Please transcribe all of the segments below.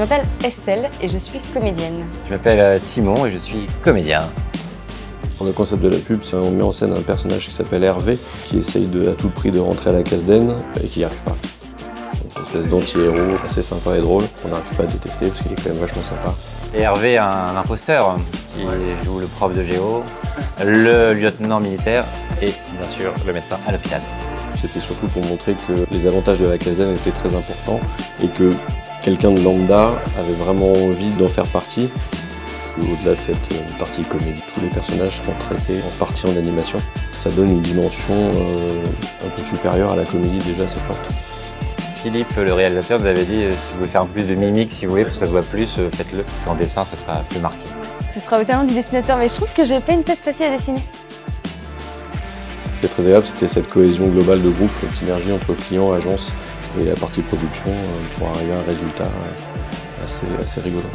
m'appelle Estelle et je suis comédienne. Je m'appelle Simon et je suis comédien. Le concept de la pub, c'est on met en scène un personnage qui s'appelle Hervé, qui essaye à tout prix de rentrer à la Casdenne et qui n'y arrive pas. Donc, une espèce d'anti-héros assez sympa et drôle, qu'on n'arrive pas à détester parce qu'il est quand même vachement sympa. Et Hervé, un imposteur qui joue le prof de géo, le lieutenant militaire et bien sûr le médecin à l'hôpital. C'était surtout pour montrer que les avantages de la Casdenne étaient très importants et que quelqu'un de lambda avait vraiment envie d'en faire partie. Au-delà de cette partie comédie, tous les personnages sont traités en partie en animation. Ça donne une dimension un peu supérieure à la comédie déjà assez forte. Philippe, le réalisateur, nous avait dit si vous voulez faire plus de mimiques, si vous voulez, pour que ça se voit plus, faites-le. En dessin, ça sera plus marqué. Ce sera au talent du dessinateur, mais je trouve que j'ai pas une tête facile à dessiner. Ce qui était très agréable, c'était cette cohésion globale de groupe, cette synergie entre client, agence et la partie production pour arriver à un résultat assez rigolo.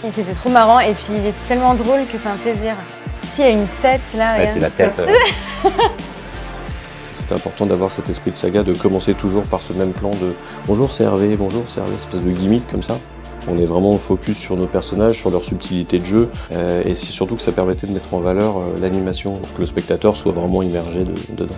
Et c'était trop marrant et puis il est tellement drôle que c'est un plaisir. S'il y a une tête là, Ouais, c'est la tête. C'est important d'avoir cet esprit de saga, de commencer toujours par ce même plan de « bonjour c'est Hervé, bonjour c'est Hervé », espèce de gimmick comme ça. On est vraiment focus sur nos personnages, sur leur subtilité de jeu et c'est surtout que ça permettait de mettre en valeur l'animation, pour que le spectateur soit vraiment immergé dedans.